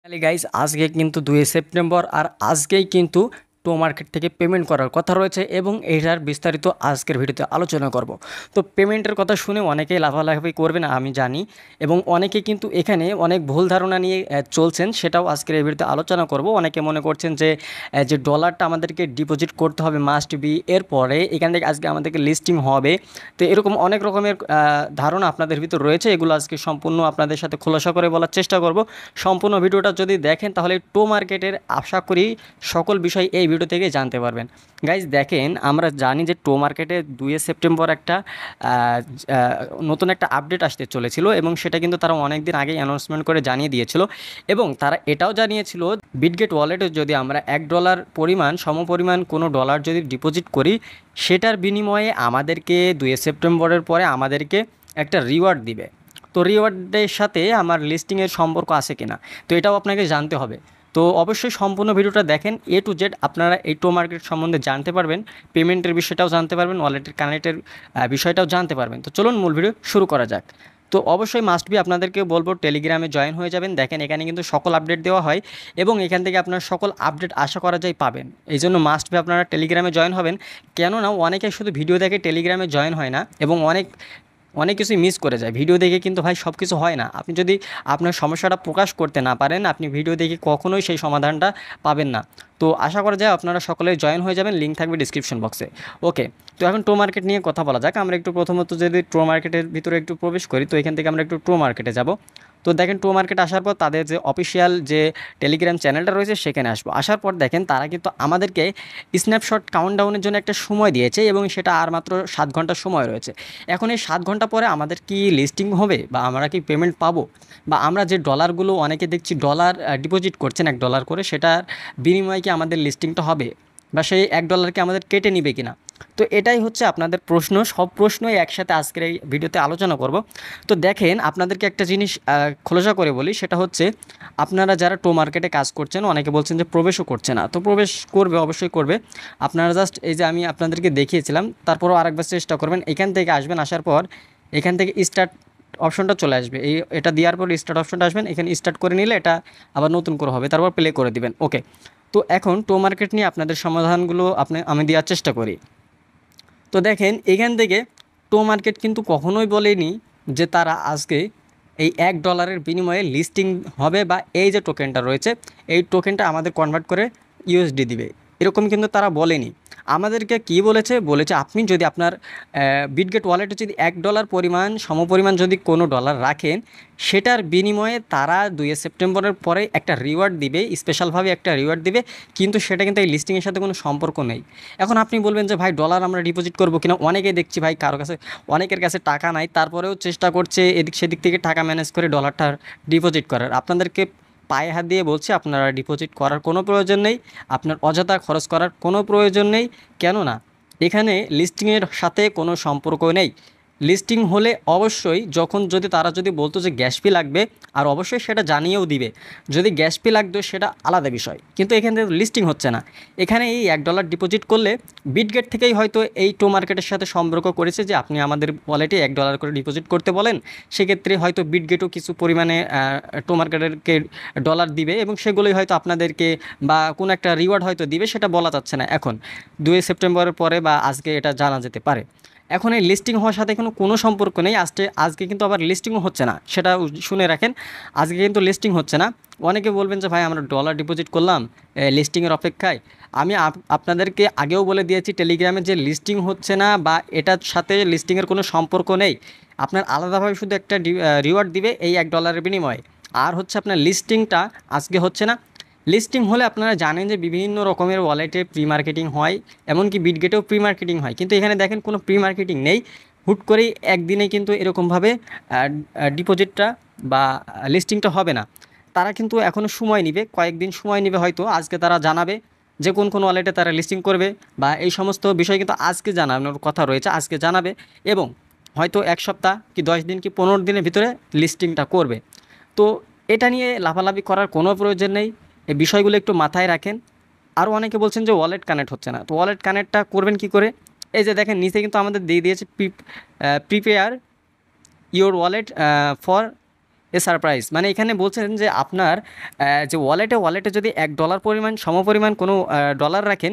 তাহলে গাইস আজকে কিন্তু 2 সেপ্টেম্বর আর আজকেই কিন্তু টো মার্কেট থেকে পেমেন্ট করার কথা রয়েছে এবং এটার বিস্তারিত আজকের ভিডিওতে আলোচনা করব। তো পেমেন্টের কথা শুনে অনেকেই লাফালাফি করবেন আমি জানি, এবং অনেকে কিন্তু এখানে অনেক ভুল ধারণা নিয়ে চলছেন, সেটাও আজকের এই ভিডিওতে আলোচনা করব। অনেকে মনে করছেন যে যে ডলারটা আমাদেরকে ডিপোজিট করতে হবে মাস্ট বি, এরপরে এখান থেকে আজকে আমাদেরকে লিস্টিং হবে। তো এরকম অনেক রকমের ধারণা আপনাদের ভিতর রয়েছে, এগুলো আজকে সম্পূর্ণ আপনাদের সাথে খোলাসা করে বলার চেষ্টা করব। সম্পূর্ণ ভিডিওটা যদি দেখেন তাহলে টো মার্কেটের আশা করি সকল বিষয় এই ভিডিও থেকে জানতে পারবেন। গাইজ দেখেন, আমরা জানি যে টো মার্কেটে 2 সেপ্টেম্বর একটা নতুন একটা আপডেট আসতে চলেছিল, এবং সেটা কিন্তু তারা অনেক দিন আগেই অ্যানাউন্সমেন্ট করে জানিয়ে দিয়েছিল। এবং তারা এটাও জানিয়েছিল বিটগেট ওয়ালেটে যদি আমরা $1 পরিমাণ সমপরিমাণ কোনো ডলার যদি ডিপোজিট করি, সেটার বিনিময়ে আমাদেরকে 2 সেপ্টেম্বরের পরে আমাদেরকে একটা রিওয়ার্ড দিবে। তো রিওয়ার্ডের সাথে আমার লিস্টিংয়ের সম্পর্ক আছে কিনা, তো এটাও আপনাকে জানতে হবে। তো অবশ্যই সম্পূর্ণ ভিডিওটা দেখেন, এ টু জেড আপনারা এই টো মার্কেট সম্বন্ধে জানতে পারবেন, পেমেন্টের বিষয়টাও জানতে পারবেন, ওয়ালেটের কানেক্টের বিষয়টাও জানতে পারবেন। তো চলুন মূল ভিডিও শুরু করা যাক। তো অবশ্যই মাস্ট বি আপনাদেরকে বলবো টেলিগ্রামে জয়েন হয়ে যাবেন। দেখেন এখানে কিন্তু সকল আপডেট দেওয়া হয় এবং এখান থেকে আপনার সকল আপডেট আশা করা যায় পাবেন। এই জন্য মাস্ট বি আপনারা টেলিগ্রামে জয়েন হবেন। কেননা অনেকে শুধু ভিডিও দেখে টেলিগ্রামে জয়েন হয় না, এবং অনেক অনেক কিছুই মিস করে যায়। ভিডিও দেখে কিন্তু ভাই সব কিছু হয় না। আপনি যদি আপনার সমস্যাটা প্রকাশ করতে না পারেন, আপনি ভিডিও দেখে কখনোই সেই সমাধানটা পাবেন না। তো আশা করা যায় আপনারা সকলে জয়েন হয়ে যাবেন, লিঙ্ক থাকবে ডিসক্রিপশন বক্সে। ওকে, তো এখন টো মার্কেট নিয়ে কথা বলা যাক। আমরা একটু প্রথমত যদি টো মার্কেটের ভিতরে একটু প্রবেশ করি, তো এখান থেকে আমরা একটু টো মার্কেটে যাব। তো দেখেন টো মার্কেট আসার পর তাদের যে অফিসিয়াল যে টেলিগ্রাম চ্যানেলটা রয়েছে সেখানে আসবো। আসার পর দেখেন তারা কিন্তু আমাদেরকে স্ন্যাপশট কাউন্টডাউনের জন্য একটা সময় দিয়েছে, এবং সেটা আর মাত্র 7 ঘন্টা সময় রয়েছে। এখন এই 7 ঘন্টা পরে আমাদের কি লিস্টিং হবে, বা আমরা কি পেমেন্ট পাবো, বা আমরা যে ডলারগুলো অনেকে দেখছি ডলার ডিপোজিট করছেন $1 করে, সেটার বিনিময়ে কি আমাদের লিস্টিংটা হবে, বা সেই $1কে আমাদের কেটে নিবে কিনা। তো এটাই হচ্ছে আপনাদের প্রশ্ন, সব প্রশ্নই একসাথে আজকের এই ভিডিওতে আলোচনা করব। তো দেখেন আপনাদেরকে একটা জিনিস খোলাসা করে বলি, সেটা হচ্ছে আপনারা যারা টো মার্কেটে কাজ করছেন, অনেকে বলছেন যে প্রবেশও করছে না, তো প্রবেশ করবে, অবশ্যই করবে। আপনারা জাস্ট এই যে আমি আপনাদেরকে দেখিয়েছিলাম, তারপরও আরেকবার চেষ্টা করবেন। এখান থেকে আসবেন, আসার পর এখান থেকে স্টার্ট অপশনটা চলে আসবে, এটা দেওয়ার পর স্টার্ট অপশনটা আসবেন, এখানে স্টার্ট করে নিলে এটা আবার নতুন করে হবে, তারপর প্লে করে দিবেন। ওকে, তো এখন টো মার্কেট নিয়ে আপনাদের সমাধানগুলো আমি দেওয়ার চেষ্টা করি। তো দেখেন এখান থেকে টো মার্কেট কিন্তু কখনোই বলেনি যে তারা আজকে এই $1 বিনিময়ে লিস্টিং হবে, বা এই যে টোকেনটা রয়েছে এই টোকেনটা আমাদের কনভার্ট করে ইউএসডি দিবে, এরকম কিন্তু তারা বলেনি। আমাদেরকে কি বলেছে, আপনি যদি আপনার বিটগেট ওয়ালেটে যদি $1 পরিমাণ সমপরিমাণ যদি কোনো ডলার রাখেন, সেটার বিনিময়ে তারা 2 সেপ্টেম্বরের পরে একটা রিওয়ার্ড দিবে, স্পেশালভাবে একটা রিওয়ার্ড দিবে। কিন্তু সেটা কিন্তু এই লিস্টিংয়ের সাথে কোনো সম্পর্ক নেই। এখন আপনি বলবেন যে ভাই ডলার আমরা ডিপোজিট করবো কিনা, অনেকেই দেখছি ভাই অনেকের কাছে টাকা নাই, তারপরেও চেষ্টা করছে এদিক সেদিক থেকে টাকা ম্যানেজ করে ডলারটা ডিপোজিট করার। আপনাদেরকে পায়ে হাত দিয়ে বলছি, আপনারা ডিপোজিট করার কোনো প্রয়োজন নেই, আপনার অযথা খরচ করার কোনো প্রয়োজন নেই। কেননা এখানে লিস্টিংয়ের সাথে কোনো সম্পর্ক নেই। লিস্টিং হলে অবশ্যই যদি তারা বলতো যে গ্যাস ফি লাগবে, আর অবশ্যই সেটা জানিয়েও দিবে, যদি গ্যাস ফি লাগতো সেটা আলাদা বিষয়, কিন্তু এখানে লিস্টিং হচ্ছে না। এখানে এই $1 ডিপোজিট করলে বিটগেট থেকেই হয়তো এই টো মার্কেটের সাথে সম্পর্ক করেছে যে আপনি আমাদের ওয়ালেটে $1 করে ডিপোজিট করতে বলেন, সেক্ষেত্রে হয়তো বিটগেটও কিছু পরিমাণে টো মার্কেটেরকে ডলার দিবে, এবং সেগুলোই হয়তো আপনাদেরকে বা কোনো একটা রিওয়ার্ড হয়তো দিবে, সেটা বলা যাচ্ছে না এখন। 2 সেপ্টেম্বরের পরে বা আজকে এটা জানা যেতে পারে। এখন এই লিস্টিং হওয়ার সাথে কোনো সম্পর্ক নেই। আজকে কিন্তু আবার লিস্টিংও হচ্ছে না, সেটা শুনে রাখেন। আজকে কিন্তু লিস্টিং হচ্ছে না। অনেকে বলবেন যে ভাই আমরা ডলার ডিপোজিট করলাম লিস্টিংয়ের অপেক্ষায়। আমি আপনাদেরকে আগেও বলে দিয়েছি টেলিগ্রামে যে লিস্টিং হচ্ছে না, বা এটার সাথে লিস্টিংয়ের কোনো সম্পর্ক নেই। আপনার আলাদাভাবে শুধু একটা রিওয়ার্ড দিবে এই $1 বিনিময়ে। আর হচ্ছে আপনার লিস্টিংটা আজকে হচ্ছে না। লিস্টিং হলে আপনারা জানেন যে বিভিন্ন রকমের ওয়ালেটে প্রি মার্কেটিং হয়, এমনকি বিটগেটেও প্রি মার্কেটিং হয়, কিন্তু এখানে দেখেন কোনো প্রি মার্কেটিং নেই। হুট করেই একদিনে কিন্তু এরকমভাবে ডিপোজিটটা বা লিস্টিংটা হবে না। তারা কিন্তু এখনও সময় নেবে, কয়েকদিন সময় নেবে, হয়তো আজকে তারা জানাবে যে কোন কোন ওয়ালেটে তারা লিস্টিং করবে, বা এই সমস্ত বিষয় কিন্তু আজকে জানানোর কথা রয়েছে, আজকে জানাবে। এবং হয়তো 1 সপ্তাহ কি 10 দিন কি 15 দিনের ভিতরে লিস্টিংটা করবে। তো এটা নিয়ে লাফালাফি করার কোনো প্রয়োজন নেই, এই বিষয়গুলো একটু মাথায় রাখেন। আরও অনেকে বলছেন যে ওয়ালেট কানেক্ট হচ্ছে না, তো ওয়ালেট কানেক্টটা করবেন কি করে। এই যে দেখেন নিচে কিন্তু আমাদের দিয়ে দিয়েছে prepare your wallet for a surprise মানে এখানে বলছেন যে আপনার যে ওয়ালেটে যদি $1 পরিমাণ সমপরিমাণ কোনো ডলার রাখেন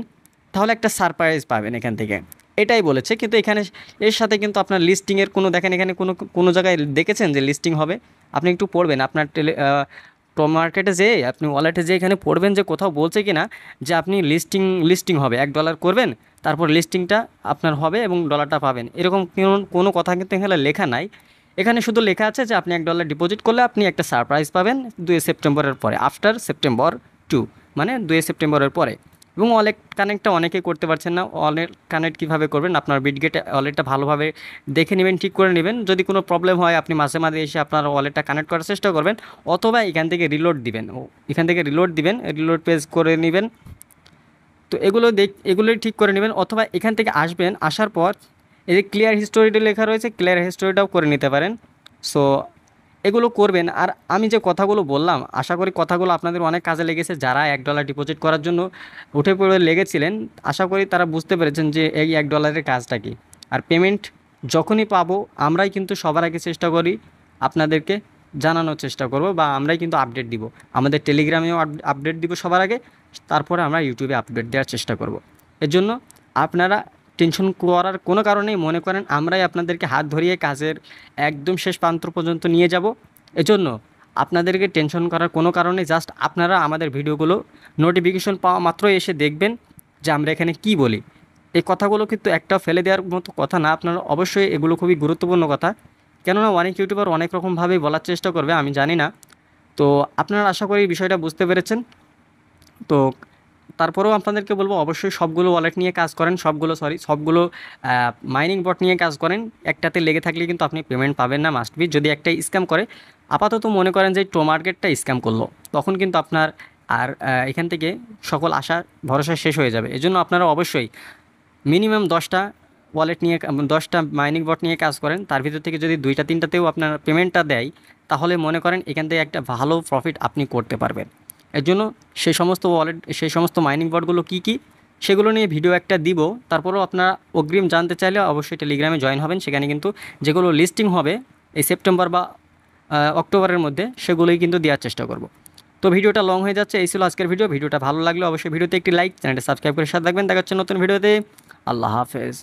তাহলে একটা সারপ্রাইজ পাবেন এখান থেকে, এটাই বলেছে। কিন্তু এখানে এর সাথে কিন্তু আপনার লিস্টিংয়ের কোনো দেখেন এখানে কোনো জায়গায় দেখেছেন যে লিস্টিং হবে? আপনি একটু পড়বেন আপনার মার্কেটে যেয়ে আপনি ওয়ালেটে যেয়ে এখানে পড়বেন যে কোথাও বলছে কি না যে আপনি লিস্টিং হবে $1 করবেন, তারপর লিস্টিংটা আপনার হবে এবং ডলারটা পাবেন, এরকম কোনো কথা কিন্তু এখানে লেখা নাই। এখানে শুধু লেখা আছে যে আপনি $1 ডিপোজিট করলে আপনি একটা সারপ্রাইজ পাবেন 2 সেপ্টেম্বরের পরে, আফটার সেপ্টেম্বর 2, মানে 2 সেপ্টেম্বরের পরে। এবং ওয়ালেট কানেক্টটা অনেকেই করতে পারছেন না। ওয়ালেট কানেক্ট কীভাবে করবেন? আপনার বিটগেট ওয়ালেটটা ভালোভাবে দেখে নেবেন, ঠিক করে নেবেন। যদি কোনো প্রবলেম হয় আপনি মাঝে মাঝে এসে আপনার ওয়ালেটটা কানেক্ট করার চেষ্টা করবেন, অথবা এখান থেকে রিলোড দিবেন, রিলোড পেজ করে নেবেন। তো এগুলোই ঠিক করে নেবেন, অথবা এখান থেকে আসবেন, আসার পর এই যে ক্লিয়ার হিস্টোরিটা লেখা রয়েছে, ক্লিয়ার হিস্টোরিটাও করে নিতে পারেন। সো এগুলো করবেন। আর আমি যে কথাগুলো বললাম আশা করি কথাগুলো আপনাদের অনেক কাজে লেগেছে। যারা $1 ডিপোজিট করার জন্য উঠে পড়ে লেগেছিলেন, আশা করি তারা বুঝতে পেরেছেন যে এই $1 কাজটা কী। আর পেমেন্ট যখনই পাবো আমরাই কিন্তু সবার আগে চেষ্টা করি আপনাদেরকে জানানোর চেষ্টা করব, বা আমরাই কিন্তু আপডেট দিব। আমাদের টেলিগ্রামেও আপডেট দিব সবার আগে, তারপরে আমরা ইউটিউবে আপডেট দেওয়ার চেষ্টা করব। এর জন্য আপনারা টেনশন করার কোনো কারণেই মনে করেন আমরাই আপনাদেরকে হাত ধরিয়ে কাজের একদম শেষ প্রান্ত পর্যন্ত নিয়ে যাব। এজন্য আপনাদেরকে টেনশন করার কোনো কারণে, জাস্ট আপনারা আমাদের ভিডিওগুলো নোটিফিকেশন পাওয়া মাত্রই এসে দেখবেন যে আমরা এখানে কি বলি। এই কথাগুলো কিন্তু একটা ফেলে দেওয়ার মতো কথা না, আপনারা অবশ্যই এগুলো খুবই গুরুত্বপূর্ণ কথা। কেননা অনেক ইউটিউবার অনেক রকমভাবেই বলার চেষ্টা করবে, আমি জানি না। তো আপনারা আশা করি বিষয়টা বুঝতে পেরেছেন। তো তারপরেও আপনাদেরকে বলবো অবশ্যই সবগুলো ওয়ালেট নিয়ে কাজ করেন, সবগুলো মাইনিং বট নিয়ে কাজ করেন। একটাতে লেগে থাকলে কিন্তু আপনি পেমেন্ট পাবেন না, মাস্ট বি। যদি একটা স্ক্যাম করে, আপাতত মনে করেন যে মার্কেটটা স্ক্যাম করলো, তখন কিন্তু আপনার আর এখান থেকে সকল আশা ভরসা শেষ হয়ে যাবে। এজন্য আপনারা অবশ্যই মিনিমাম 10টা ওয়ালেট নিয়ে 10টা মাইনিং বট নিয়ে কাজ করেন। তার ভিতর থেকে যদি 2টা 3টাতেও আপনার পেমেন্টটা দেয়, তাহলে মনে করেন এখান থেকে একটা ভালো প্রফিট আপনি করতে পারবেন। এর জন্য সেই সমস্ত মাইনিং বটগুলো কী কী সেগুলো নিয়ে ভিডিও একটা দিব। তারপরেও আপনারা অগ্রিম জানতে চাইলে অবশ্যই টেলিগ্রামে জয়েন হবেন। সেখানে কিন্তু যেগুলো লিস্টিং হবে এই সেপ্টেম্বর বা অক্টোবরের মধ্যে, সেগুলোই কিন্তু দেওয়ার চেষ্টা করব। তো ভিডিওটা লং হয়ে যাচ্ছে, এই ছিল আজকের ভিডিওটা ভালো লাগলে অবশ্যই ভিডিওতে একটি লাইক, চ্যানেলটা সাবস্ক্রাইব করে সাথে থাকবেন। দেখা হচ্ছে নতুন ভিডিওতে। আল্লাহ হাফেজ।